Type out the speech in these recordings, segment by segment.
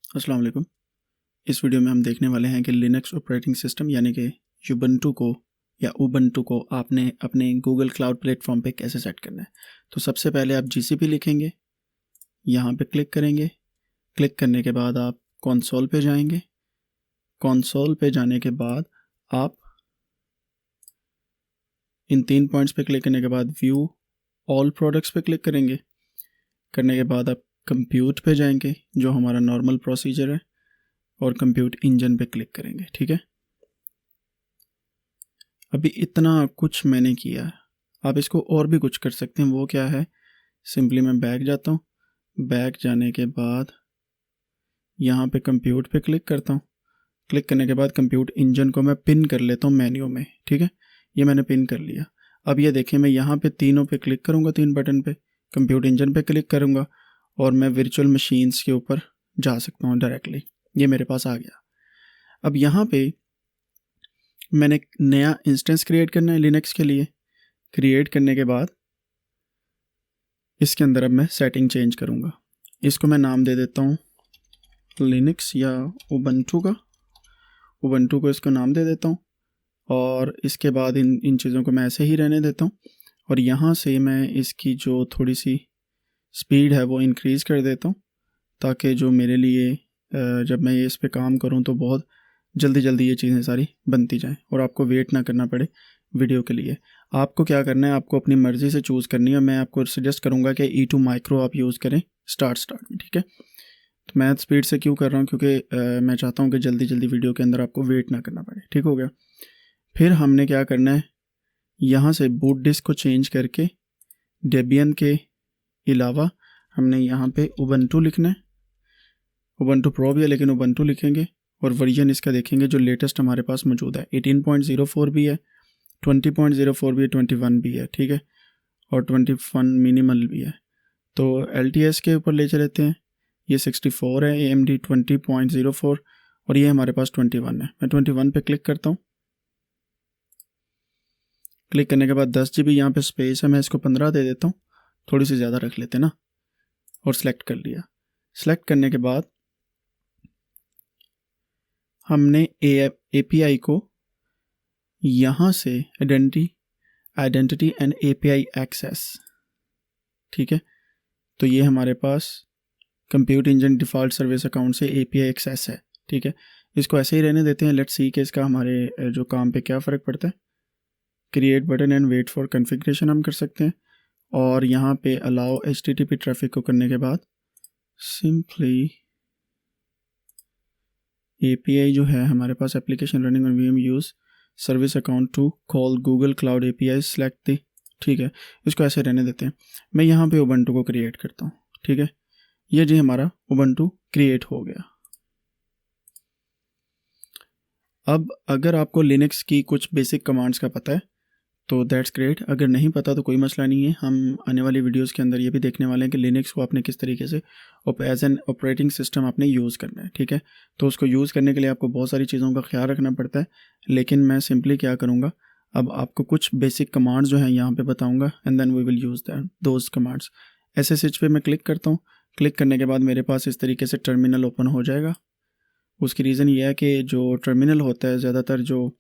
अस्सलाम वालेकुम। इस वीडियो में हम देखने वाले हैं कि लिनक्स ऑपरेटिंग सिस्टम यानी कि यूबंटू को या उबंटू को आपने अपने गूगल क्लाउड प्लेटफॉर्म पे कैसे सेट करना है। तो सबसे पहले आप जीसीपी लिखेंगे, यहाँ पे क्लिक करेंगे। क्लिक करने के बाद आप कंसोल पे जाएंगे। कंसोल पे जाने के बाद आप इन 3 पॉइंट्स पे क्लिक करने के बाद व्यू ऑल प्रोडक्ट्स पे क्लिक करेंगे। करने के बाद आप कंप्यूट पे जाएंगे, जो हमारा नॉर्मल प्रोसीजर है, और कंप्यूट इंजन पे क्लिक करेंगे। ठीक है, अभी इतना कुछ मैंने किया है। आप इसको और भी कुछ कर सकते हैं। वो क्या है, सिंपली मैं बैक जाता हूँ। बैक जाने के बाद यहाँ पे कंप्यूट पे क्लिक करता हूँ। क्लिक करने के बाद कंप्यूट इंजन को मैं पिन कर लेता हूँ मेन्यू में। ठीक है, ये मैंने पिन कर लिया। अब ये देखिए, मैं यहाँ पे तीनों पे क्लिक करूँगा, 3 बटन पे, कंप्यूट इंजन पे क्लिक करूँगा और मैं वर्चुअल मशीन्स के ऊपर जा सकता हूँ डायरेक्टली। ये मेरे पास आ गया। अब यहाँ पे मैंने एक नया इंस्टेंस क्रिएट करना है लिनक्स के लिए। क्रिएट करने के बाद इसके अंदर अब मैं सेटिंग चेंज करूँगा। इसको मैं नाम दे देता हूँ लिनक्स या उबंटू का। उबंटू को इसको नाम दे देता हूँ और इसके बाद इन चीज़ों को मैं ऐसे ही रहने देता हूँ। और यहाँ से मैं इसकी जो थोड़ी सी स्पीड है वो इंक्रीज़ कर देता हूँ, ताकि जो मेरे लिए जब मैं ये इस पे काम करूँ तो बहुत जल्दी जल्दी ये चीज़ें सारी बनती जाएं और आपको वेट ना करना पड़े वीडियो के लिए। आपको क्या करना है, आपको अपनी मर्ज़ी से चूज़ करनी है। मैं आपको सजेस्ट करूँगा कि E2 माइक्रो आप यूज़ करें स्टार्ट में। ठीक है, तो मैं स्पीड से क्यों कर रहा हूँ, क्योंकि मैं चाहता हूँ कि जल्दी जल्दी वीडियो के अंदर आपको वेट ना करना पड़े। ठीक हो गया। फिर हमने क्या करना है, यहाँ से बूट डिस्क को चेंज करके डेबियन के अलावा हमने यहाँ पे उबंटू लिखना है। उबंटू प्रो भी है लेकिन उबंटू लिखेंगे और वर्जन इसका देखेंगे जो लेटेस्ट हमारे पास मौजूद है। 18.04 भी है, 20.04 भी है, 21 भी है। ठीक है, और 21 मिनिमल भी है। तो LTS के ऊपर ले चलते हैं। ये 64 है, AMD 20.04 और ये हमारे पास 21 है। मैं 21 पे क्लिक करता हूँ। क्लिक करने के बाद 10 GB यहाँ पे स्पेस है, मैं इसको 15 दे देता हूँ, थोड़ी सी ज़्यादा रख लेते ना, और सेलेक्ट कर लिया। सेलेक्ट करने के बाद हमने API को यहाँ से आइडेंटिटी एंड API एक्सेस। ठीक है, तो ये हमारे पास compute engine default service account से API एक्सेस है। ठीक है, इसको ऐसे ही रहने देते हैं। लेट्स सी कि इसका हमारे जो काम पे क्या फ़र्क पड़ता है। Create button and wait for configuration हम कर सकते हैं और यहाँ पे अलाउ HTTP ट्रैफिक को करने के बाद सिंपली API जो है हमारे पास application running on VM use service account to call Google cloud API select the. ठीक है, इसको ऐसे रहने देते हैं। मैं यहाँ पे उबंटू को क्रिएट करता हूँ। ठीक है, ये जी हमारा उबंटू क्रिएट हो गया। अब अगर आपको लिनक्स की कुछ बेसिक कमांड्स का पता है तो दैट्स ग्रेट। अगर नहीं पता तो कोई मसला नहीं है। हम आने वाली वीडियोस के अंदर ये भी देखने वाले हैं कि लिनक्स को आपने किस तरीके से एज एन ऑपरेटिंग सिस्टम आपने यूज़ करना है। ठीक है, तो उसको यूज़ करने के लिए आपको बहुत सारी चीज़ों का ख्याल रखना पड़ता है। लेकिन मैं सिंपली क्या करूँगा, अब आपको कुछ बेसिक कमांड्स जो हैं यहाँ पे बताऊँगा and then we will use that those commands. SSH पे मैं क्लिक करता हूँ। क्लिक करने के बाद मेरे पास इस तरीके से टर्मिनल ओपन हो जाएगा। उसकी रीज़न ये है कि जो टर्मिनल होता है, ज़्यादातर जो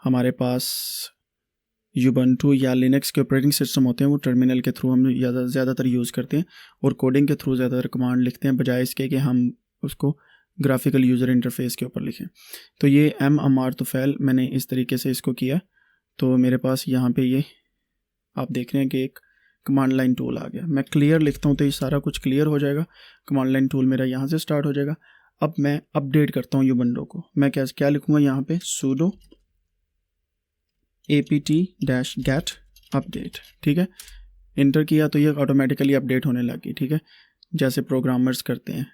हमारे पास यूबंटू या लिनक्स के ऑपरेटिंग सिस्टम होते हैं वो टर्मिनल के थ्रू हम ज़्यादातर यूज़ करते हैं और कोडिंग के थ्रू ज़्यादातर कमांड लिखते हैं, बजाय इसके कि हम उसको ग्राफिकल यूज़र इंटरफेस के ऊपर लिखें। तो ये MMR तो फैल मैंने इस तरीके से इसको किया। तो मेरे पास यहाँ पे ये आप देख रहे हैं कि एक कमांड लाइन टूल आ गया। मैं क्लियर लिखता हूँ तो ये सारा कुछ क्लियर हो जाएगा। कमांड लाइन टूल मेरा यहाँ से स्टार्ट हो जाएगा। अब मैं अपडेट करता हूँ यूबंटू को। मैं क्या लिखूँगा यहाँ पे, sudo apt-get अपडेट। ठीक है, इंटर किया तो ये ऑटोमेटिकली अपडेट होने लगी। ठीक है, जैसे प्रोग्रामर्स करते हैं।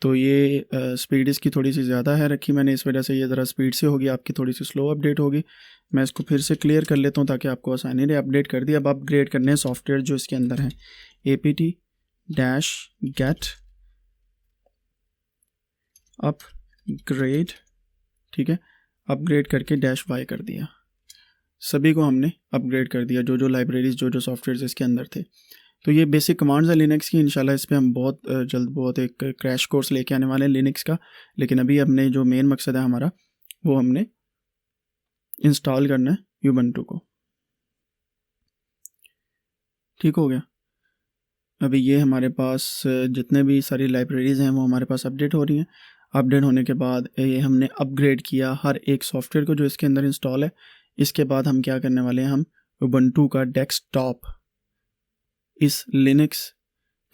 तो ये स्पीड इसकी थोड़ी सी ज़्यादा है रखी मैंने, इस वजह से ये ज़रा स्पीड से होगी, आपकी थोड़ी सी स्लो अपडेट होगी। मैं इसको फिर से क्लियर कर लेता हूँ ताकि आपको आसानी रहे। अपडेट कर दिया। अब अपग्रेड करने हैं सॉफ्टवेयर जो इसके अंदर है, apt-get अपग्रेड। ठीक है, अपग्रेड करके -y कर दिया। सभी को हमने अपग्रेड कर दिया, जो लाइब्रेरीज जो सॉफ्टवेयर इसके अंदर थे। तो ये बेसिक कमांड्स है लिनक्स की। इंशाल्लाह इस पे हम बहुत जल्द बहुत एक क्रैश कोर्स लेके आने वाले हैं लिनक्स का। लेकिन अभी हमने जो मेन मकसद है हमारा, वो हमने इंस्टॉल करना है यूबंटू को। ठीक हो गया। अभी ये हमारे पास जितने भी सारी लाइब्रेरीज़ हैं वो हमारे पास अपडेट हो रही हैं। अपडेट होने के बाद ये हमने अपग्रेड किया हर एक सॉफ्टवेयर को जो इसके अंदर इंस्टॉल है। इसके बाद हम क्या करने वाले हैं, हम उबंटू का डेस्कटॉप इस लिनक्स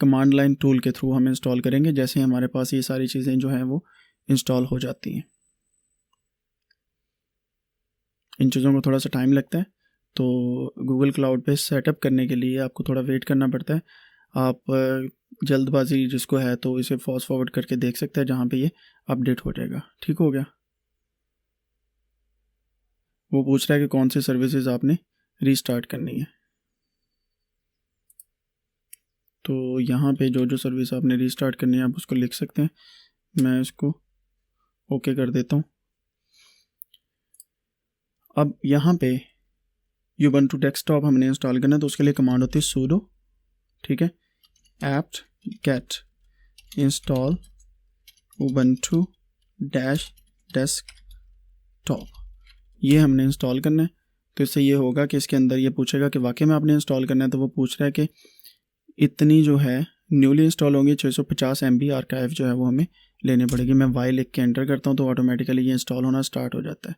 कमांड लाइन टूल के थ्रू हम इंस्टॉल करेंगे। जैसे हमारे पास ये सारी चीज़ें जो हैं वो इंस्टॉल हो जाती हैं। इन चीज़ों को थोड़ा सा टाइम लगता है, तो गूगल क्लाउड पे सेटअप करने के लिए आपको थोड़ा वेट करना पड़ता है। आप जल्दबाजी जिसको है तो इसे फास्ट फॉरवर्ड करके देख सकते हैं जहाँ पे ये अपडेट हो जाएगा। ठीक हो गया। वो पूछ रहा है कि कौन सी सर्विसेज आपने रीस्टार्ट करनी है। तो यहाँ पे जो जो सर्विस आपने रीस्टार्ट करनी है आप उसको लिख सकते हैं। मैं इसको ओके कर देता हूँ। अब यहाँ पे यूबंटू डेस्कटॉप हमने इंस्टॉल करना है, तो उसके लिए कमांड होती है sudo, ठीक है, apt get install ubuntu desktop। ये हमने इंस्टॉल करना है। तो इससे ये होगा कि इसके अंदर ये पूछेगा कि वाकई में आपने इंस्टॉल करना है। तो वो पूछ रहा है कि इतनी जो है न्यूली इंस्टॉल होंगी 650 MB आर्काइव जो है वो हमें लेनी पड़ेगी। मैं वाई लिख के एंटर करता हूँ तो ऑटोमेटिकली ये इंस्टॉल होना स्टार्ट हो जाता है।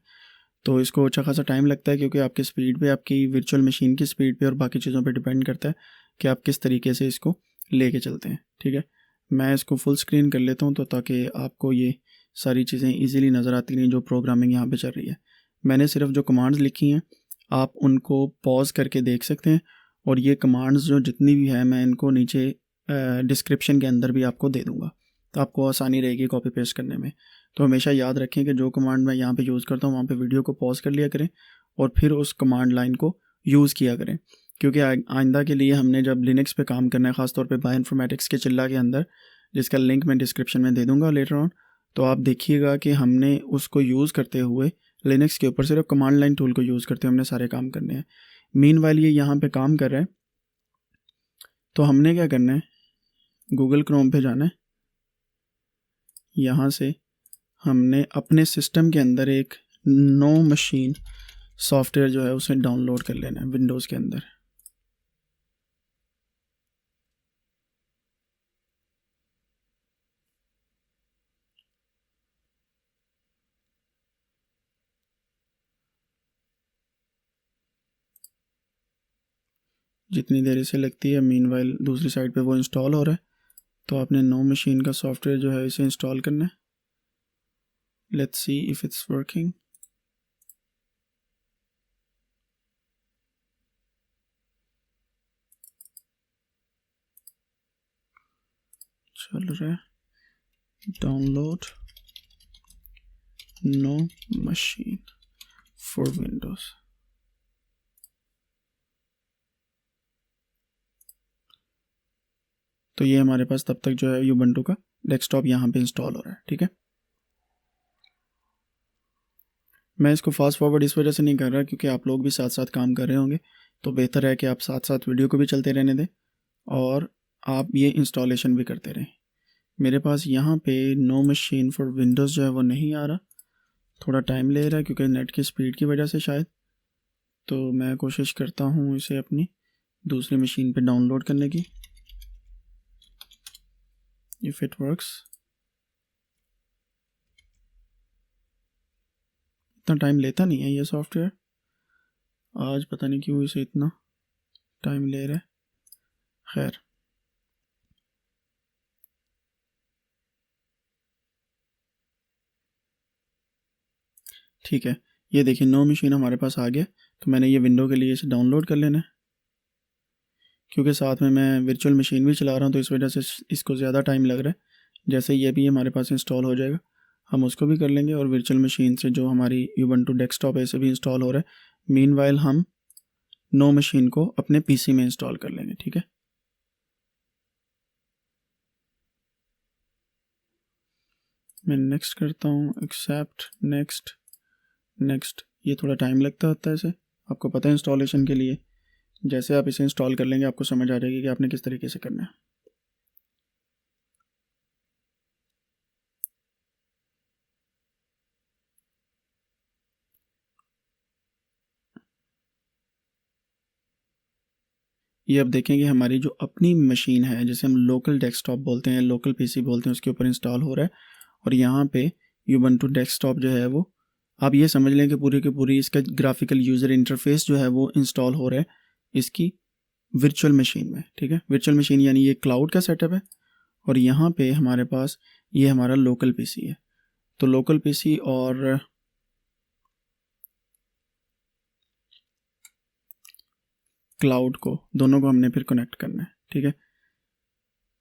तो इसको अच्छा खासा टाइम लगता है, क्योंकि आपकी स्पीड पे, आपकी वर्चुअल मशीन की स्पीड पे और बाकी चीज़ों पे डिपेंड करता है कि आप किस तरीके से इसको लेके चलते हैं। ठीक है, मैं इसको फुल स्क्रीन कर लेता हूँ तो ताकि आपको ये सारी चीज़ें इजीली नज़र आती रहें जो प्रोग्रामिंग यहाँ पे चल रही है। मैंने सिर्फ जो कमांड्स लिखी हैं आप उनको पॉज करके देख सकते हैं, और ये कमांड्स जो जितनी भी है मैं इनको नीचे डिस्क्रिप्शन के अंदर भी आपको दे दूँगा, तो आपको आसानी रहेगी कॉपी पेस्ट करने में। तो हमेशा याद रखें कि जो कमांड मैं यहाँ पे यूज़ करता हूँ वहाँ पे वीडियो को पॉज कर लिया करें और फिर उस कमांड लाइन को यूज़ किया करें, क्योंकि आइंदा के लिए हमने जब लिनक्स पे काम करना है, ख़ासतौर पे बायोइन्फॉर्मेटिक्स के चिल्ला के अंदर, जिसका लिंक मैं डिस्क्रिप्शन में दे दूँगा लेटर ऑन, तो आप देखिएगा कि हमने उसको यूज़ करते हुए लिनक्स के ऊपर सिर्फ कमांड लाइन टूल को यूज़ करते हुए हमने सारे काम करने हैं। मीनवाइल ये यहाँ पे काम कर रहा है, तो हमने क्या करना है, गूगल क्रोम पे जाना है। यहाँ से हमने अपने सिस्टम के अंदर एक नो मशीन सॉफ्टवेयर जो है उसे डाउनलोड कर लेना है विंडोज़ के अंदर। जितनी देर इसे लगती है, मीनवाइल दूसरी साइड पे वो इंस्टॉल हो रहा है। तो आपने नो मशीन का सॉफ्टवेयर जो है इसे इंस्टॉल करना है। Let's see if it's working. चल रहा है download no machine for Windows. तो ये हमारे पास तब तक जो है यूबंटू का डेस्कटॉप यहाँ पे इंस्टॉल हो रहा है। ठीक है, मैं इसको फास्ट फॉरवर्ड इस वजह से नहीं कर रहा क्योंकि आप लोग भी साथ साथ काम कर रहे होंगे, तो बेहतर है कि आप साथ साथ वीडियो को भी चलते रहने दें और आप ये इंस्टॉलेशन भी करते रहें। मेरे पास यहाँ पे नो मशीन फॉर विंडोज़ जो है वो नहीं आ रहा, थोड़ा टाइम ले रहा है क्योंकि नेट की स्पीड की वजह से शायद। तो मैं कोशिश करता हूँ इसे अपनी दूसरी मशीन पे डाउनलोड करने की, इफ़ इट वर्क्स। इतना टाइम लेता नहीं है ये सॉफ्टवेयर, आज पता नहीं क्यों इसे इतना टाइम ले रहा है। खैर, ठीक है, ये देखिए नो मशीन हमारे पास आ गया। तो मैंने ये विंडो के लिए इसे डाउनलोड कर लेना है, क्योंकि साथ में मैं वर्चुअल मशीन भी चला रहा हूँ तो इस वजह से इसको ज़्यादा टाइम लग रहा है। जैसे ये भी हमारे पास इंस्टॉल हो जाएगा हम उसको भी कर लेंगे, और वर्चुअल मशीन से जो हमारी यूबंटू डेस्कटॉप है इसे भी इंस्टॉल हो रहा है। मीनवाइल हम नो मशीन को अपने पीसी में इंस्टॉल कर लेंगे। ठीक है, मैं नेक्स्ट करता हूँ, एक्सेप्ट, नेक्स्ट नेक्स्ट। ये थोड़ा टाइम लगता होता है इसे, आपको पता है इंस्टॉलेशन के लिए जैसे आप इसे इंस्टॉल कर लेंगे आपको समझ आ जाएगी कि आपने किस तरीके से करना है। ये अब देखेंगे हमारी जो अपनी मशीन है, जैसे हम लोकल डेस्कटॉप बोलते हैं, लोकल पीसी बोलते हैं, उसके ऊपर इंस्टॉल हो रहा है। और यहाँ पे यूबंटू डेस्कटॉप जो है वो आप ये समझ लें कि पूरी की पूरी इसका ग्राफिकल यूज़र इंटरफेस जो है वो इंस्टॉल हो रहा है इसकी वर्चुअल मशीन में। ठीक है, वर्चुअल मशीन यानी ये क्लाउड का सेटअप है। और यहाँ पे हमारे पास ये हमारा लोकल पीसी है। तो लोकल पीसी और क्लाउड को दोनों को हमने फिर कनेक्ट करना है। ठीक है,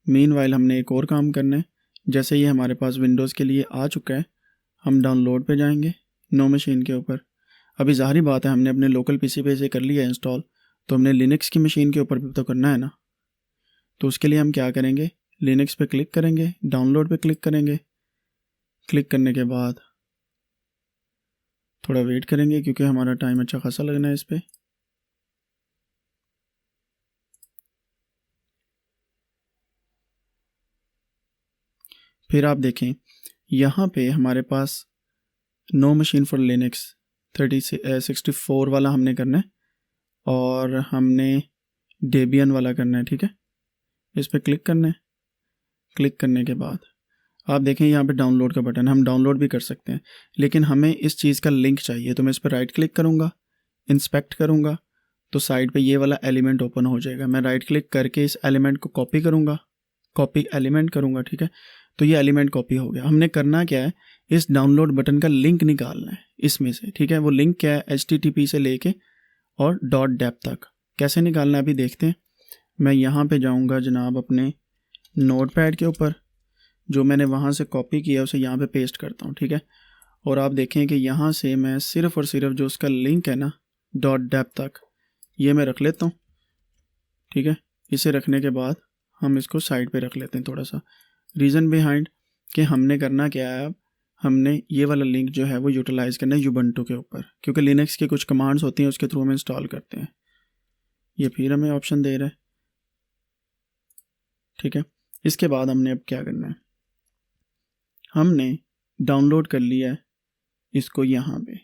मीनवाइल हमने एक और काम करना है। जैसे ये हमारे पास विंडोज़ के लिए आ चुका है, हम डाउनलोड पे जाएंगे नो मशीन के ऊपर। अभी ज़ाहिर बात है हमने अपने लोकल पीसी पे इसे कर लिया इंस्टॉल, तो हमने लिनक्स की मशीन के ऊपर भी तो करना है ना। तो उसके लिए हम क्या करेंगे, लिनक्स पे क्लिक करेंगे, डाउनलोड पे क्लिक करेंगे। क्लिक करने के बाद थोड़ा वेट करेंगे क्योंकि हमारा टाइम अच्छा खासा लगना है इस पर। फिर आप देखें यहाँ पे हमारे पास नो मशीन फॉर लिनक्स 64 वाला हमने करना है और हमने डेबियन वाला करना है। ठीक है, इस पर क्लिक करना है। क्लिक करने के बाद आप देखें यहाँ पे डाउनलोड का बटन, हम डाउनलोड भी कर सकते हैं, लेकिन हमें इस चीज़ का लिंक चाहिए। तो मैं इस पर राइट क्लिक करूँगा, इंस्पेक्ट करूँगा, तो साइड पे ये वाला एलिमेंट ओपन हो जाएगा। मैं राइट क्लिक करके इस एलिमेंट को कॉपी करूँगा, कॉपी एलिमेंट करूँगा। ठीक है, तो ये एलिमेंट कॉपी हो गया। हमने करना क्या है, इस डाउनलोड बटन का लिंक निकालना है इसमें से। ठीक है, वो लिंक क्या है, HTTP से लेके और .dep तक कैसे निकालना है अभी देखते हैं। मैं यहाँ पे जाऊँगा जनाब अपने नोटपैड के ऊपर, जो मैंने वहाँ से कॉपी किया उसे यहाँ पे पेस्ट करता हूँ। ठीक है, और आप देखें कि यहाँ से मैं सिर्फ़ और सिर्फ जो उसका लिंक है ना .dep तक, ये मैं रख लेता हूँ। ठीक है, इसे रखने के बाद हम इसको साइड पे रख लेते हैं थोड़ा सा। रीज़न बिहाइंड कि हमने करना क्या है, अब हमने ये वाला लिंक जो है वो यूटिलाइज़ करना है यूबंटू के ऊपर, क्योंकि लिनक्स की कुछ कमांड्स होती हैं उसके थ्रू हम इंस्टॉल करते हैं। ये फिर हमें ऑप्शन दे रहा है। ठीक है, इसके बाद हमने अब क्या करना है, हमने डाउनलोड कर लिया है इसको, यहाँ पे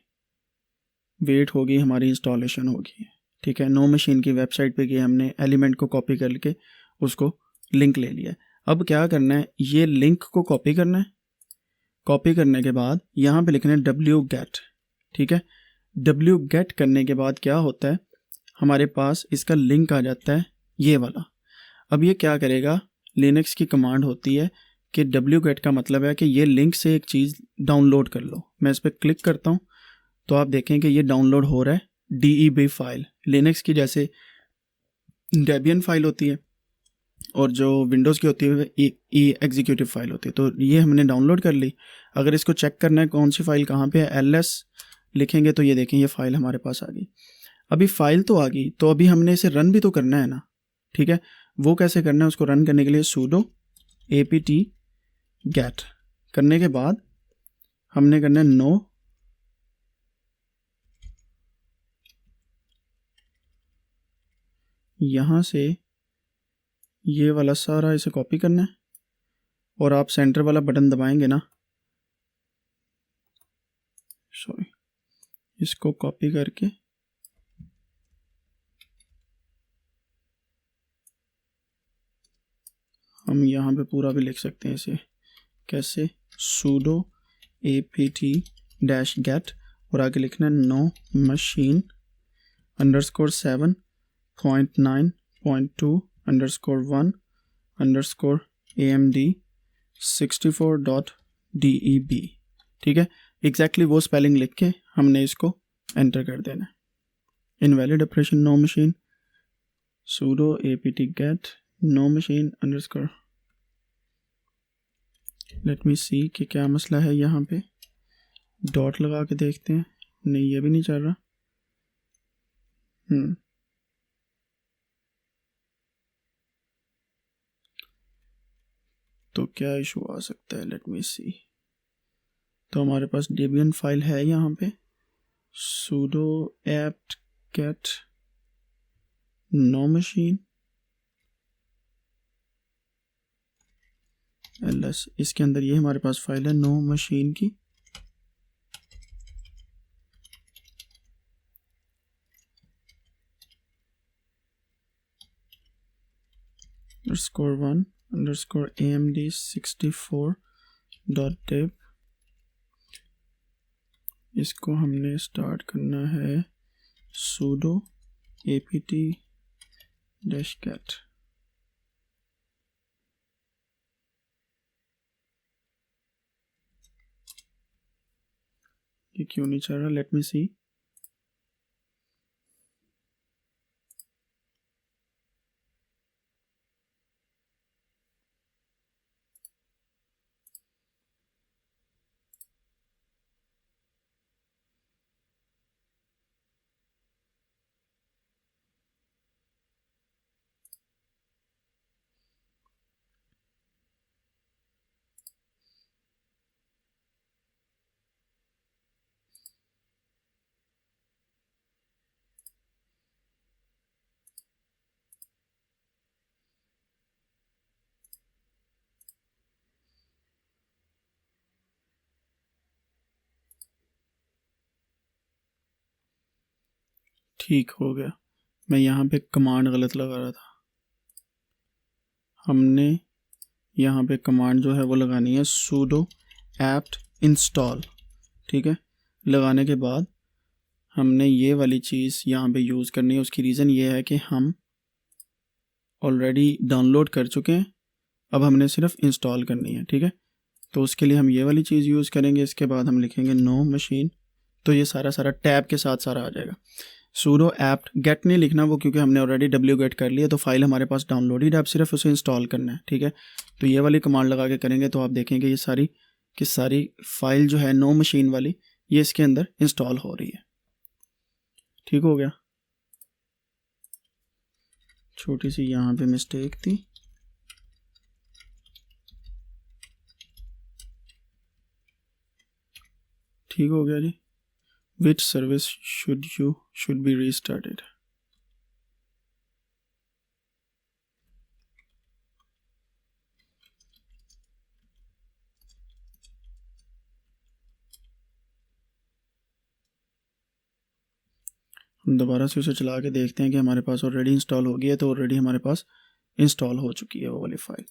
वेट होगी हमारी इंस्टॉलेशन होगी। ठीक है, नो मशीन की वेबसाइट पे गए, हमने एलिमेंट को कॉपी करके उसको लिंक ले लिया। अब क्या करना है, ये लिंक को कॉपी करना है। कॉपी करने के बाद यहाँ पे लिखना है wget। ठीक है, wget करने के बाद क्या होता है, हमारे पास इसका लिंक आ जाता है ये वाला। अब ये क्या करेगा, लिनक्स की कमांड होती है कि wget का मतलब है कि ये लिंक से एक चीज़ डाउनलोड कर लो। मैं इस पर क्लिक करता हूँ तो आप देखें कि ये डाउनलोड हो रहा है DEB फाइल। लिनक्स की जैसे डेबियन फाइल होती है और जो विंडोज़ की होती है ई एग्जीक्यूटिव फाइल होती है, तो ये हमने डाउनलोड कर ली। अगर इसको चेक करना है कौन सी फ़ाइल कहाँ पे है, LS लिखेंगे तो ये देखें ये फ़ाइल हमारे पास आ गई। अभी फ़ाइल तो आ गई, तो अभी हमने इसे रन भी तो करना है ना। ठीक है, वो कैसे करना है, उसको रन करने के लिए sudo apt get करने के बाद हमने करना है नो यहाँ से ये वाला सारा इसे कॉपी करना है और आप सेंटर वाला बटन दबाएंगे ना, सॉरी, इसको कॉपी करके हम यहाँ पे पूरा भी लिख सकते हैं इसे कैसे, sudo apt-get और आगे लिखना है no machine _7.9.2_1_AMD 64.deb। ठीक है, एग्जैक्टली वो स्पेलिंग लिख के हमने इसको एंटर कर देना है। Invalid operation no machine sudo apt-get no machine _ let me see कि क्या मसला है। यहाँ पे डॉट लगा के देखते हैं, नहीं ये भी नहीं चल रहा। तो क्या इशू आ सकता है, लेट मी सी। तो हमारे पास डेबियन फाइल है यहाँ पे sudo apt-get no machine ls, इसके अंदर ये हमारे पास फाइल है नो मशीन की। _1 AMD64.dev, इसको हमने स्टार्ट करना है sudo apt-get। ये क्यों नहीं चल रहा, लेट मी सी। ठीक हो गया। मैं यहाँ पे कमांड गलत लगा रहा था। हमने यहाँ पे कमांड जो है वो लगानी है sudo apt install, ठीक है। लगाने के बाद हमने ये वाली चीज़ यहाँ पे यूज़ करनी है। उसकी रीज़न ये है कि हम ऑलरेडी डाउनलोड कर चुके हैं, अब हमने सिर्फ इंस्टॉल करनी है, ठीक है। तो उसके लिए हम ये वाली चीज़ यूज़ करेंगे। इसके बाद हम लिखेंगे नो मशीन, तो ये सारा टैब के साथ सारा आ जाएगा। sudo apt get नहीं लिखना वो, क्योंकि हमने ऑलरेडी wget कर लिया, तो फाइल हमारे पास डाउनलोडेड है, अब सिर्फ उसे इंस्टॉल करना है, ठीक है। तो ये वाली कमांड लगा के करेंगे तो आप देखेंगे ये सारी की सारी फाइल जो है नो मशीन वाली, ये इसके अंदर इंस्टॉल हो रही है। ठीक हो गया। छोटी सी यहाँ पे मिस्टेक थी। ठीक हो गया जी। Which service should be restarted? हम दोबारा से उसे चला के देखते हैं कि हमारे पास ऑलरेडी इंस्टॉल हो गया है। तो ऑलरेडी हमारे पास इंस्टॉल हो चुकी है वो वाली फाइल।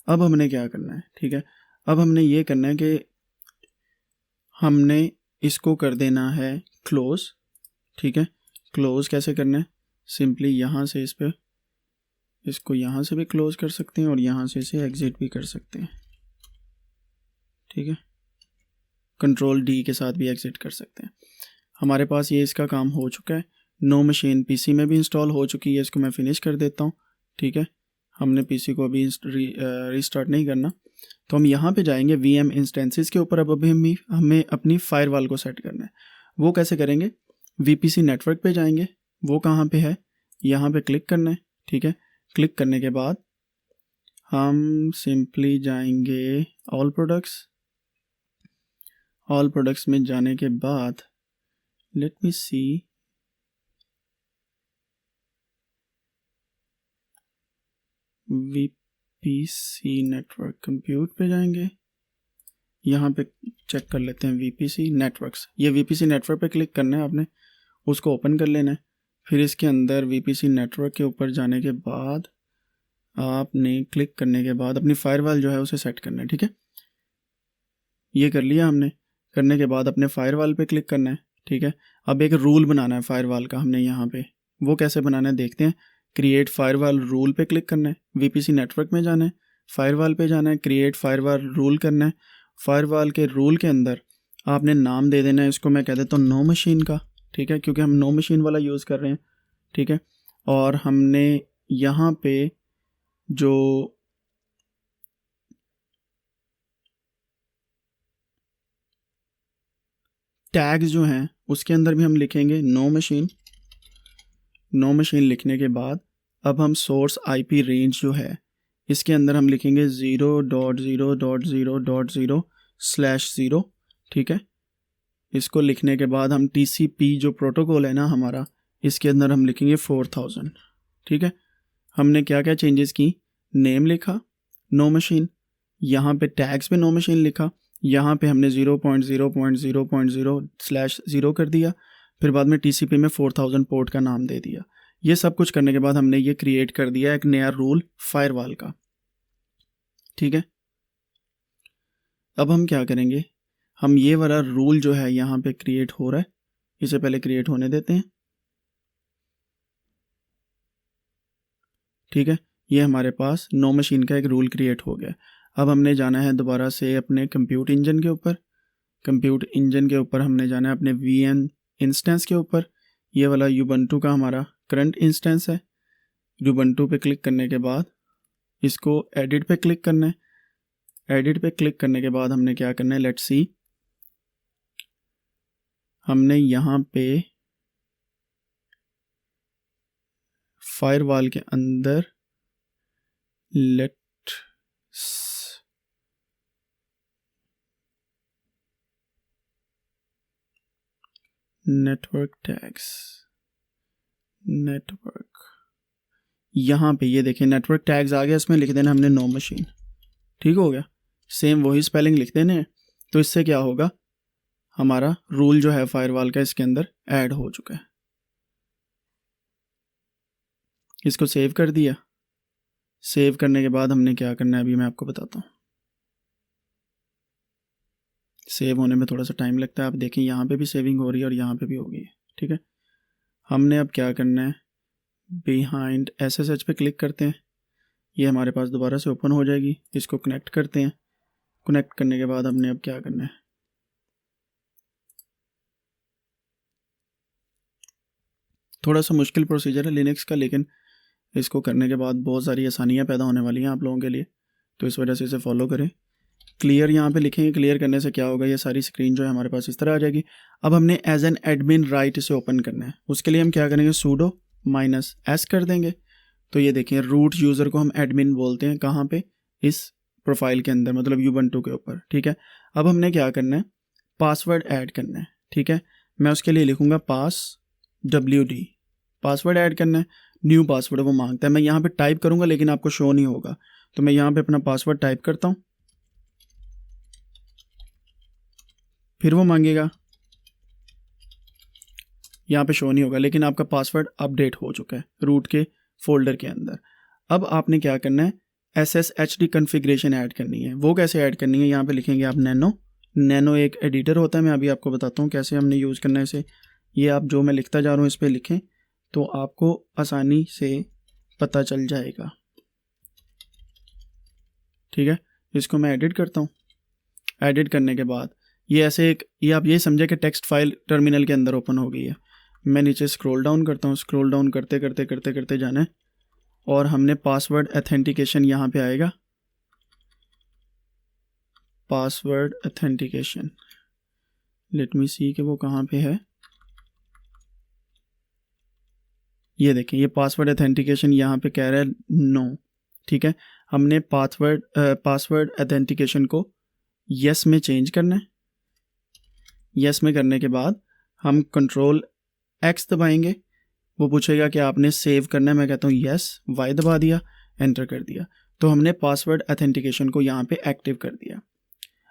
अब हमने क्या करना है, ठीक है, अब हमने ये करना है कि हमने इसको कर देना है क्लोज, ठीक है। क्लोज कैसे करना है, सिंपली यहाँ से इस पर इसको यहाँ से भी क्लोज कर सकते हैं और यहाँ से इसे एग्जिट भी कर सकते हैं, ठीक है। कंट्रोल D के साथ भी एग्जिट कर सकते हैं। हमारे पास ये इसका काम हो चुका है। नो मशीन पीसी में भी इंस्टॉल हो चुकी है। इसको मैं फिनिश कर देता हूँ, ठीक है। हमने पीसी को अभी रीस्टार्ट नहीं करना। तो हम यहाँ पे जाएंगे VM इंस्टेंसेस के ऊपर। अब अभी हमें अपनी फायरवॉल को सेट करना है। वो कैसे करेंगे, VPC नेटवर्क पे जाएंगे। वो कहाँ पे है, यहाँ पे क्लिक करना है, ठीक है। क्लिक करने के बाद हम सिंपली जाएंगे ऑल प्रोडक्ट्स में जाने के बाद लेट मी सी, VPC नेटवर्क कंप्यूट पे जाएंगे। यहाँ पे चेक कर लेते हैं VPC नेटवर्क्स। ये VPC नेटवर्क पे क्लिक करना है आपने, उसको ओपन कर लेना है। फिर इसके अंदर VPC नेटवर्क के ऊपर जाने के बाद आपने क्लिक करने के बाद अपनी फायरवॉल जो है उसे सेट करना है, ठीक है। ये कर लिया हमने। करने के बाद अपने फायरवॉल पे क्लिक करना है, ठीक है। अब एक रूल बनाना है फायरवॉल का हमने यहाँ पे। वो कैसे बनाना है देखते हैं। क्रिएट फायरवॉल रूल पे क्लिक करना है, VPC नेटवर्क में जाना है, फायरवॉल पे जाना है, क्रिएट फायरवॉल रूल करना है। फायरवॉल के रूल के अंदर आपने नाम दे देना है, इसको मैं कह देता हूँ नो मशीन का, ठीक है, क्योंकि हम नो मशीन वाला यूज़ कर रहे हैं, ठीक है। और हमने यहाँ पे जो टैग्स जो हैं उसके अंदर भी हम लिखेंगे नो मशीन। नो मशीन लिखने के बाद अब हम सोर्स IP रेंज जो है इसके अंदर हम लिखेंगे 0.0.0.0/0, ठीक है। इसको लिखने के बाद हम TCP जो प्रोटोकॉल है ना हमारा, इसके अंदर हम लिखेंगे 4000, ठीक है, हमने क्या क्या चेंजेस की, नेम लिखा नो मशीन, यहाँ पे टैग्स पे नो मशीन लिखा, यहाँ पे हमने 0.0.0.0/0 कर दिया, फिर बाद में TCP में 4000 पोर्ट का नाम दे दिया। ये सब कुछ करने के बाद हमने ये क्रिएट कर दिया एक नया रूल फायरवॉल का। ठीक है, अब हम क्या करेंगे, हम ये वाला रूल जो है यहाँ पे क्रिएट हो रहा है, इसे पहले क्रिएट होने देते हैं। ठीक है, ये हमारे पास नो मशीन का एक रूल क्रिएट हो गया। अब हमने जाना है दोबारा से अपने कंप्यूट इंजन के ऊपर। कंप्यूट इंजन के ऊपर हमने जाना है अपने VM इंस्टेंस के ऊपर। ये वाला यूबंटू का हमारा करंट इंस्टेंस है। यूबंटू पे क्लिक करने के बाद इसको एडिट पे क्लिक करना है। एडिट पे क्लिक करने के बाद हमने क्या करना है, लेट्स सी, हमने यहाँ पे फायरवॉल के अंदर नेटवर्क टैग्स, नेटवर्क, यहाँ पे ये देखिए नेटवर्क टैग्स आ गया, इसमें लिख देना हमने नो मशीन। ठीक हो गया, सेम वही स्पेलिंग लिख देने हैं। तो इससे क्या होगा, हमारा रूल जो है फायरवॉल का इसके अंदर ऐड हो चुका है। इसको सेव कर दिया। सेव करने के बाद हमने क्या करना है अभी मैं आपको बताता हूँ। सेव होने में थोड़ा सा टाइम लगता है, आप देखें यहाँ पे भी सेविंग हो रही है और यहाँ पे भी हो गई है। ठीक है, हमने अब क्या करना है, बिहाइंड SSH पे क्लिक करते हैं, ये हमारे पास दोबारा से ओपन हो जाएगी। इसको कनेक्ट करते हैं। कनेक्ट करने के बाद हमने अब क्या करना है, थोड़ा सा मुश्किल प्रोसीजर है लिनक्स का, लेकिन इसको करने के बाद बहुत सारी आसानियाँ पैदा होने वाली हैं आप लोगों के लिए, तो इस वजह से इसे फॉलो करें। क्लियर यहाँ पे लिखेंगे, क्लियर करने से क्या होगा, ये सारी स्क्रीन जो है हमारे पास इस तरह आ जाएगी। अब हमने एज एन एडमिन राइट इसे ओपन करना है। उसके लिए हम क्या करेंगे, sudo -s कर देंगे। तो ये देखें, रूट यूज़र को हम एडमिन बोलते हैं, कहाँ पे, इस प्रोफाइल के अंदर, मतलब यूबंटू के ऊपर। ठीक है, अब हमने क्या करना है, पासवर्ड ऐड करना है। ठीक है, मैं उसके लिए लिखूँगा passwd, पासवर्ड ऐड करना है। न्यू पासवर्ड वो मांगता है, मैं यहाँ पे टाइप करूँगा लेकिन आपको शो नहीं होगा, तो मैं यहाँ पे अपना पासवर्ड टाइप करता हूँ, फिर वो मांगेगा, यहाँ पे शो नहीं होगा लेकिन आपका पासवर्ड अपडेट हो चुका है रूट के फोल्डर के अंदर। अब आपने क्या करना है, SSHD कॉन्फ़िगरेशन ऐड करनी है। वो कैसे ऐड करनी है, यहाँ पे लिखेंगे आप नैनो एक एडिटर होता है, मैं अभी आपको बताता हूँ कैसे हमने यूज़ करना है इसे। ये आप जो मैं लिखता जा रहा हूँ इस पर लिखें तो आपको आसानी से पता चल जाएगा। ठीक है, इसको मैं एडिट करता हूँ। एडिट करने के बाद ये ऐसे एक, ये आप ये समझे कि टेक्स्ट फाइल टर्मिनल के अंदर ओपन हो गई है। मैं नीचे स्क्रॉल डाउन करता हूँ, स्क्रॉल डाउन करते करते करते करते जाना है और हमने पासवर्ड ऑथेंटिकेशन यहाँ पे आएगा, password authentication, late me see कि वो कहाँ पे है। ये देखें, ये पासवर्ड ऑथेंटिकेशन यहाँ पे कह रहा है नो। ठीक है, हमने पासवर्ड ऑथेंटिकेशन को यस में चेंज करना है। यस में करने के बाद हम Ctrl+X दबाएंगे, वो पूछेगा कि आपने सेव करना है, मैं कहता हूँ यस, वाई दबा दिया, एंटर कर दिया, तो हमने पासवर्ड ऑथेंटिकेशन को यहाँ पे एक्टिव कर दिया।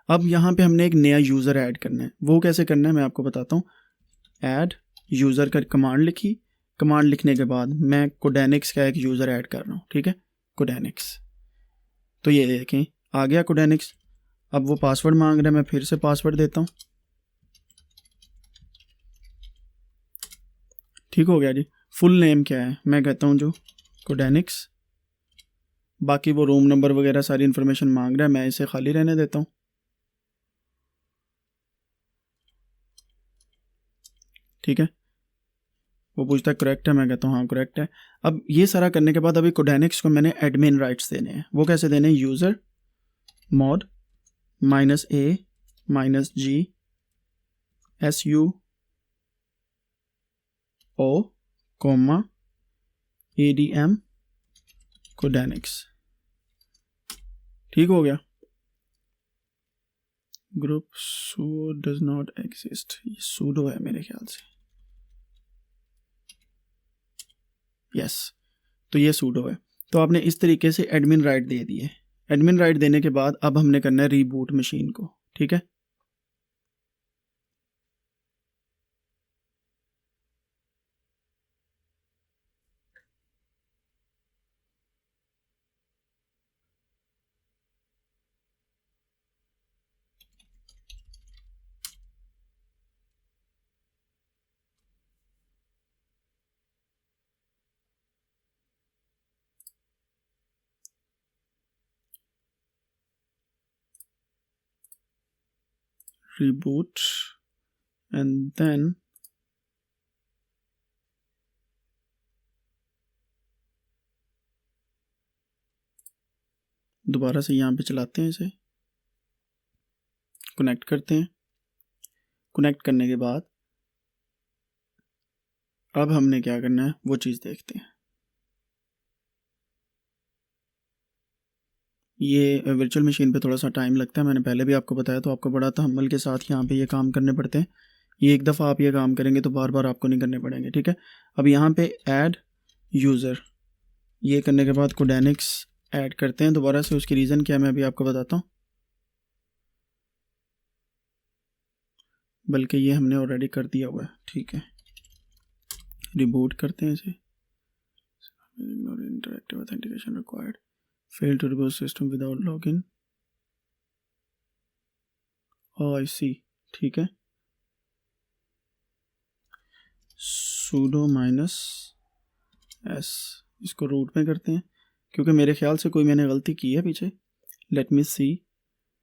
अब यहाँ पे हमने एक नया यूज़र ऐड करना है। वो कैसे करना है मैं आपको बताता हूँ। ऐड यूज़र का कमांड लिखी, कमांड लिखने के बाद मैं कोडेनिक्स का एक यूज़र ऐड कर रहा हूँ। ठीक है, कोडेनिक्स, तो ये देखें आ गया कोडेनिक्स। अब वो पासवर्ड मांग रहा है, मैं फिर से पासवर्ड देता हूँ। ठीक हो गया जी। फुल नेम क्या है, मैं कहता हूँ जो कोडेनिक्स, बाकी वो रूम नंबर वगैरह सारी इन्फॉर्मेशन मांग रहा है, मैं इसे खाली रहने देता हूँ। ठीक है, वो पूछता है करेक्ट है, मैं कहता हूँ हाँ करेक्ट है। अब ये सारा करने के बाद अभी कोडेनिक्स को मैंने एडमिन राइट्स देने हैं। वो कैसे देने हैं, user mod -a -g sudo adm कोडेनिक्स। ठीक हो गया। Group sudo does not exist, ये sudo है मेरे ख्याल से, यस। तो ये सूडो है। तो आपने इस तरीके से एडमिन राइट दे दिए। एडमिन राइट देने के बाद अब हमने करना है रीबूट मशीन को, ठीक है। Reboot and then दोबारा से यहाँ पे चलाते हैं, इसे कनेक्ट करते हैं। कनेक्ट करने के बाद अब हमने क्या करना है वो चीज़ देखते हैं। ये वर्चुअल मशीन पे थोड़ा सा टाइम लगता है, मैंने पहले भी आपको बताया, तो आपको बड़ा तहम्मुल के साथ यहाँ पे ये काम करने पड़ते हैं। ये एक दफ़ा आप ये काम करेंगे तो बार बार आपको नहीं करने पड़ेंगे, ठीक है। अब यहाँ पे ऐड यूज़र, ये करने के बाद कोडेनिक्स ऐड करते हैं दोबारा से। उसकी रीज़न क्या है मैं अभी आपको बताता हूँ, बल्कि ये हमने ऑलरेडी कर दिया हुआ है, ठीक है। रिबूट करते हैं इसे। Interactive authentication required, fail to reboot system without login. I see, ठीक है। sudo -s, इसको रूट में करते हैं क्योंकि मेरे ख्याल से कोई मैंने गलती की है पीछे। लेट मी सी,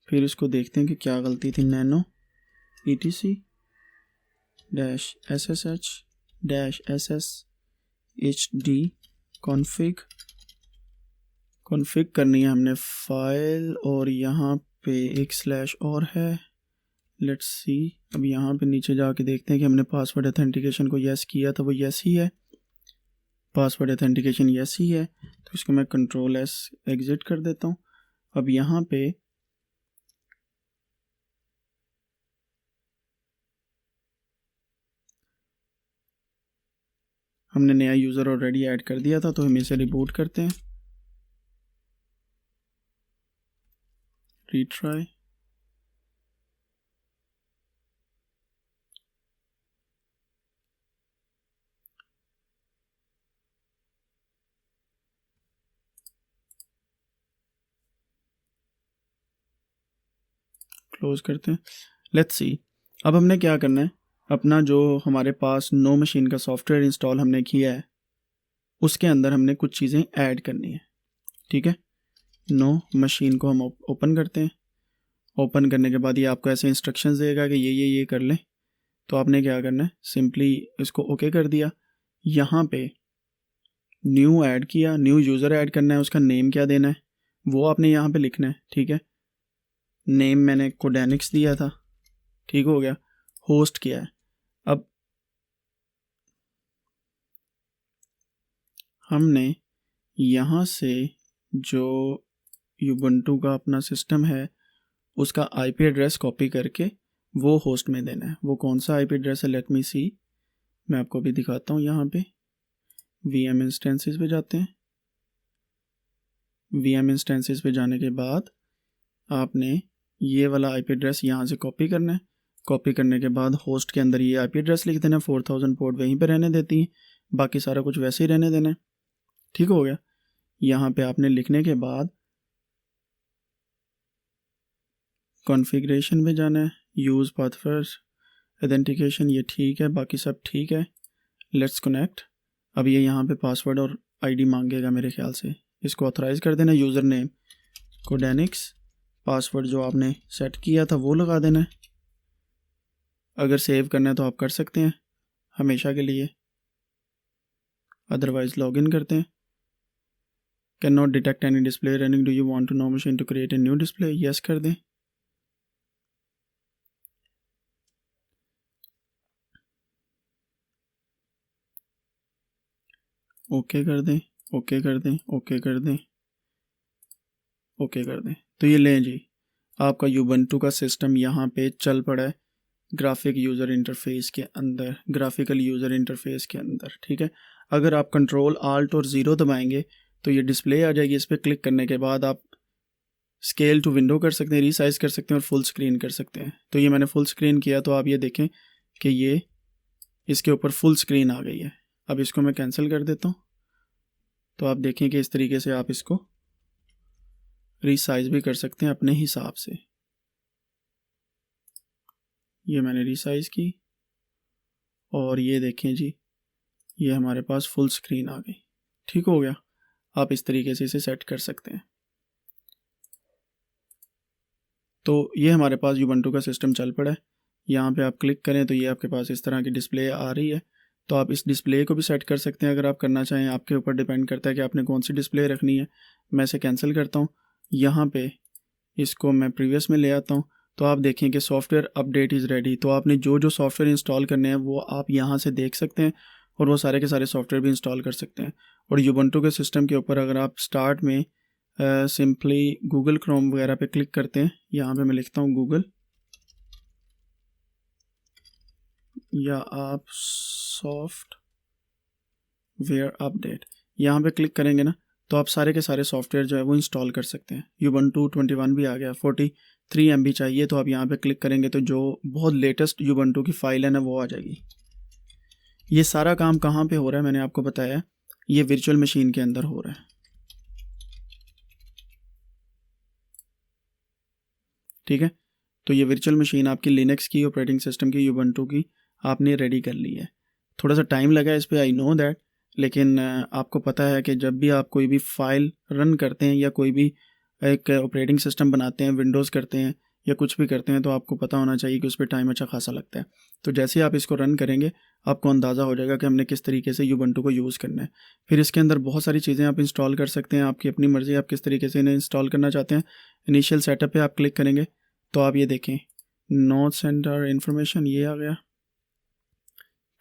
फिर इसको देखते हैं कि क्या गलती थी। nano etc -ssh -ss hd config करनी है हमने फाइल, और यहाँ पे एक स्लैश और है। लेट्स सी, अब यहाँ पे नीचे जाके देखते हैं कि हमने पासवर्ड ऑथेंटिकेशन को यस किया था, वो यस ही है। पासवर्ड ऑथेंटिकेशन यस ही है, तो इसको मैं कंट्रोल एस एग्जिट कर देता हूँ। अब यहाँ पे हमने नया यूज़र ऑलरेडी ऐड कर दिया था, तो हम इसे रिबूट करते हैं। रीट्राई, क्लोज करते हैं। लेट्स सी, अब हमने क्या करना है, अपना जो हमारे पास नो मशीन का सॉफ्टवेयर इंस्टॉल हमने किया है उसके अंदर हमने कुछ चीज़ें ऐड करनी है, ठीक है। नो मशीन को हम ओपन करते हैं। ओपन करने के बाद ये आपको ऐसे इंस्ट्रक्शंस देगा कि ये कर लें। तो आपने क्या करना है, सिंपली इसको ओके कर दिया। यहाँ पे न्यू ऐड किया, न्यू यूज़र ऐड करना है, उसका नेम क्या देना है वो आपने यहाँ पे लिखना है, ठीक है। नेम मैंने कोडेनिक्स दिया था, ठीक हो गया। होस्ट किया है। अब हमने यहाँ से जो यूबंटू का अपना सिस्टम है उसका आईपी एड्रेस कॉपी करके वो होस्ट में देना है। वो कौन सा आईपी एड्रेस है, लेट मी सी, मैं आपको भी दिखाता हूँ। यहाँ पे VM इंस्टेंसेस पे जाते हैं। VM इंस्टेंसेस पे जाने के बाद आपने ये वाला आईपी एड्रेस यहाँ से कॉपी करना है। कॉपी करने के बाद होस्ट के अंदर ये आईपी एड्रेस लिख देना है। 4000 पोर्ट वहीं पे रहने देती है, बाकी सारा कुछ वैसे ही रहने देना है, ठीक हो गया। यहाँ पे आपने लिखने के बाद कॉन्फ़िगरेशन में जाना है, यूज़ पासवर्ड ऑथेंटिकेशन, ये ठीक है, बाकी सब ठीक है। Let's connect. अब ये यहाँ पे पासवर्ड और आईडी मांगेगा मेरे ख्याल से, इसको ऑथराइज़ कर देना। यूज़र नेम कोडेनिक्स, पासवर्ड जो आपने सेट किया था वो लगा देना है। अगर सेव करना है तो आप कर सकते हैं हमेशा के लिए, अदरवाइज लॉगिन करते हैं। Can not detect any display running, do you want to no machine to create a new display, yes कर दें। ओके कर दें, ओके कर दें, ओके कर दें, ओके कर दें। तो ये लें जी, आपका यूबंटू का सिस्टम यहाँ पे चल पड़ा है ग्राफिक यूज़र इंटरफेस के अंदर, ग्राफिकल यूज़र इंटरफेस के अंदर, ठीक है। अगर आप कंट्रोल आल्ट और 0 दबाएंगे तो ये डिस्प्ले आ जाएगी। इस पर क्लिक करने के बाद आप स्केल टू विंडो कर सकते हैं, रीसाइज कर सकते हैं और फुल स्क्रीन कर सकते हैं। तो ये मैंने फुल स्क्रीन किया तो आप ये देखें कि ये इसके ऊपर फुल स्क्रीन आ गई है। अब इसको मैं कैंसिल कर देता हूँ। तो आप देखें कि इस तरीके से आप इसको रीसाइज भी कर सकते हैं अपने हिसाब से। ये मैंने रीसाइज की और ये देखें जी, ये हमारे पास फुल स्क्रीन आ गई। ठीक हो गया। आप इस तरीके से इसे सेट कर सकते हैं। तो ये हमारे पास यूबंटू का सिस्टम चल पड़ा है। यहाँ पे आप क्लिक करें तो ये आपके पास इस तरह की डिस्प्ले आ रही है। तो आप इस डिस्प्ले को भी सेट कर सकते हैं अगर आप करना चाहें। आपके ऊपर डिपेंड करता है कि आपने कौन सी डिस्प्ले रखनी है। मैं इसे कैंसिल करता हूँ। यहाँ पे इसको मैं प्रीवियस में ले आता हूँ। तो आप देखें कि सॉफ्टवेयर अपडेट इज़ रेडी। तो आपने जो जो सॉफ्टवेयर इंस्टॉल करने हैं वो आप यहाँ से देख सकते हैं और वो सारे के सारे सॉफ्टवेयर भी इंस्टॉल कर सकते हैं। और यूबंटू के सिस्टम के ऊपर अगर आप स्टार्ट में सिंपली गूगल क्रोम वगैरह पे क्लिक करते हैं, यहाँ पे मैं लिखता हूँ गूगल, या आप सॉफ्टवेयर अपडेट यहाँ पे क्लिक करेंगे ना तो आप सारे के सारे सॉफ्टवेयर जो है वो इंस्टॉल कर सकते हैं। यूबंटू 21 भी आ गया। 43 MB चाहिए तो आप यहाँ पे क्लिक करेंगे तो जो बहुत लेटेस्ट यूबंटू की फाइल है ना वो आ जाएगी। ये सारा काम कहाँ पे हो रहा है मैंने आपको बताया, ये वर्चुअल मशीन के अंदर हो रहा है। ठीक है। तो ये वर्चुअल मशीन आपकी लिनक्स की ऑपरेटिंग सिस्टम की यूबंटू की आपने रेडी कर ली है। थोड़ा सा टाइम लगा इस पर, आई नो दैट, लेकिन आपको पता है कि जब भी आप कोई भी फाइल रन करते हैं या कोई भी एक ऑपरेटिंग सिस्टम बनाते हैं, विंडोज़ करते हैं या कुछ भी करते हैं, तो आपको पता होना चाहिए कि उस पर टाइम अच्छा खासा लगता है। तो जैसे ही आप इसको रन करेंगे आपको अंदाज़ा हो जाएगा कि हमने किस तरीके से यूबंटू को यूज़ करना है। फिर इसके अंदर बहुत सारी चीज़ें आप इंस्टॉल कर सकते हैं, आपकी अपनी मर्ज़ी, आप किस तरीके से इन्हें इंस्टॉल करना चाहते हैं। इनिशियल सेटअप पे आप क्लिक करेंगे तो आप ये देखें नोट सेंटर इन्फॉर्मेशन ये आ गया।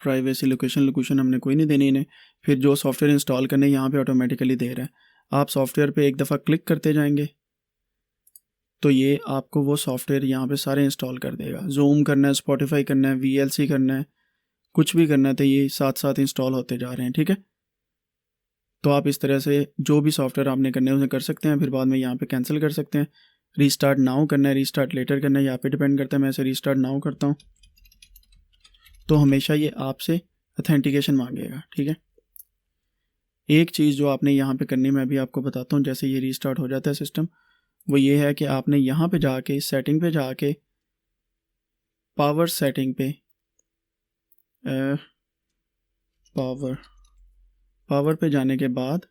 प्राइवेसी लोकेशन हमने कोई नहीं देनी इन्हें। फिर जो सॉफ्टवेयर इंस्टॉल करने यहाँ पे ऑटोमेटिकली दे रहा है। आप सॉफ्टवेयर पे एक दफ़ा क्लिक करते जाएंगे तो ये आपको वो सॉफ्टवेयर यहाँ पे सारे इंस्टॉल कर देगा। जूम करना है, स्पॉटिफाई करना है, VLC करना है, कुछ भी करना है तो ये साथ साथ इंस्टॉल होते जा रहे हैं। ठीक है। तो आप इस तरह से जो भी सॉफ्टवेयर आपने करने हैं उसे कर सकते हैं। फिर बाद में यहाँ पे कैंसिल कर सकते हैं। रीस्टार्ट नाउ करना है, रीस्टार्ट लेटर करना है, यहाँ पे डिपेंड करता है। मैं इसे रीस्टार्ट नाउ करता हूँ तो हमेशा ये आपसे अथेंटिकेशन मांगेगा। ठीक है। एक चीज़ जो आपने यहाँ पे करनी मैं अभी आपको बताता हूँ। जैसे ये रीस्टार्ट हो जाता है सिस्टम, वो ये है कि आपने यहाँ पे जाके सेटिंग पे जाके पावर सेटिंग पे पावर पे जाने के बाद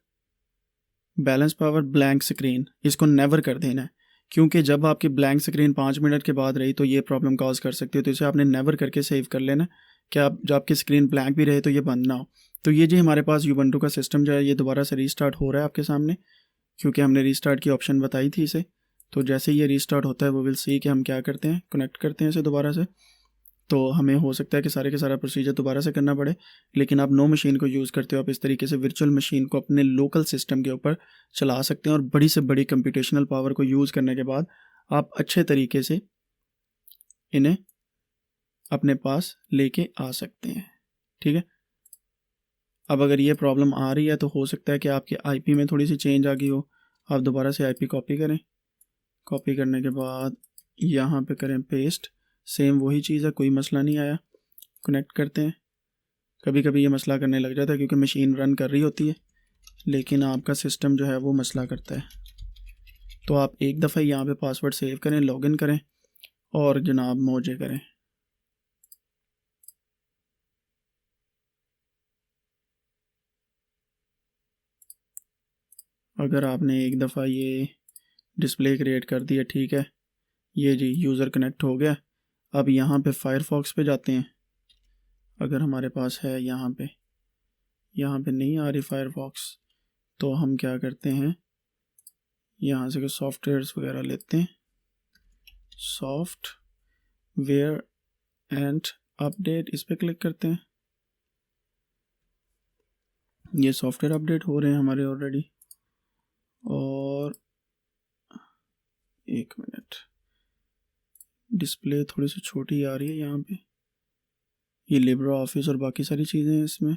बैलेंस पावर ब्लैंक स्क्रीन, इसको नेवर कर देना है। क्योंकि जब आपकी ब्लैंक स्क्रीन 5 मिनट के बाद रही तो ये प्रॉब्लम कॉज कर सकती है। तो इसे आपने नेवर करके सेव कर लेना कि आप जब आपकी स्क्रीन ब्लैंक भी रहे तो ये बंद ना हो। तो ये जी हमारे पास यूबंटू का सिस्टम जो है ये दोबारा से रीस्टार्ट हो रहा है आपके सामने, क्योंकि हमने रीस्टार्ट की ऑप्शन बताई थी इसे। तो जैसे ये रीस्टार्ट होता है वो विल सी कि हम क्या करते हैं, कनेक्ट करते हैं इसे दोबारा से। तो हमें हो सकता है कि सारे के सारा प्रोसीजर दोबारा से करना पड़े, लेकिन आप नो मशीन को यूज़ करते हो, आप इस तरीके से वर्चुअल मशीन को अपने लोकल सिस्टम के ऊपर चला सकते हैं और बड़ी से बड़ी कंप्यूटेशनल पावर को यूज़ करने के बाद आप अच्छे तरीके से इन्हें अपने पास लेके आ सकते हैं। ठीक है। अब अगर ये प्रॉब्लम आ रही है तो हो सकता है कि आपके IP में थोड़ी सी चेंज आ गई हो। आप दोबारा से IP कॉपी करें। कॉपी करने के बाद यहाँ पे करें पेस्ट। सेम वही चीज़ है, कोई मसला नहीं आया। कनेक्ट करते हैं। कभी कभी ये मसला करने लग जाता है क्योंकि मशीन रन कर रही होती है, लेकिन आपका सिस्टम जो है वो मसला करता है। तो आप एक दफ़ा यहाँ पे पासवर्ड सेव करें, लॉगिन करें और जनाब मौजे करें। अगर आपने एक दफ़ा ये डिस्प्ले क्रिएट कर दिया, ठीक है, ये जी यूज़र कनेक्ट हो गया। अब यहाँ पे फायरफॉक्स पे जाते हैं। अगर हमारे पास है यहाँ पे नहीं आ रही फायरफॉक्स तो हम क्या करते हैं, यहाँ से सॉफ्टवेयर्स वगैरह लेते हैं, सॉफ्टवेयर एंड अपडेट, इस पर क्लिक करते हैं। ये सॉफ्टवेयर अपडेट हो रहे हैं हमारे ऑलरेडी। और एक मिनट, डिस्प्ले थोड़ी सी छोटी आ रही है यहाँ पे। ये लिब्रा ऑफिस और बाकी सारी चीज़ें हैं इसमें।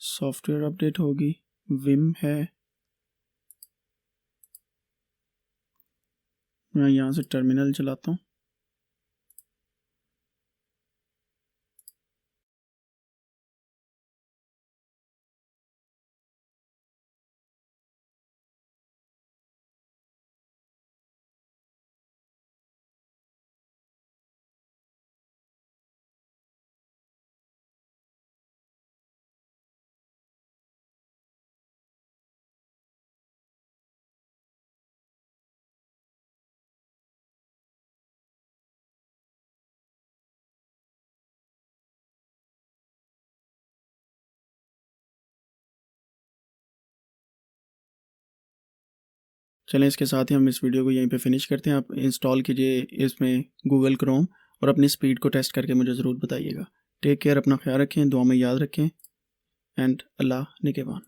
सॉफ्टवेयर अपडेट होगी, विम है, मैं यहाँ से टर्मिनल चलाता हूँ। चलें, इसके साथ ही हम इस वीडियो को यहीं पे फिनिश करते हैं। आप इंस्टॉल कीजिए इसमें गूगल क्रोम और अपनी स्पीड को टेस्ट करके मुझे ज़रूर बताइएगा। टेक केयर, अपना ख्याल रखें, दुआ में याद रखें, एंड अल्लाह निगहबान।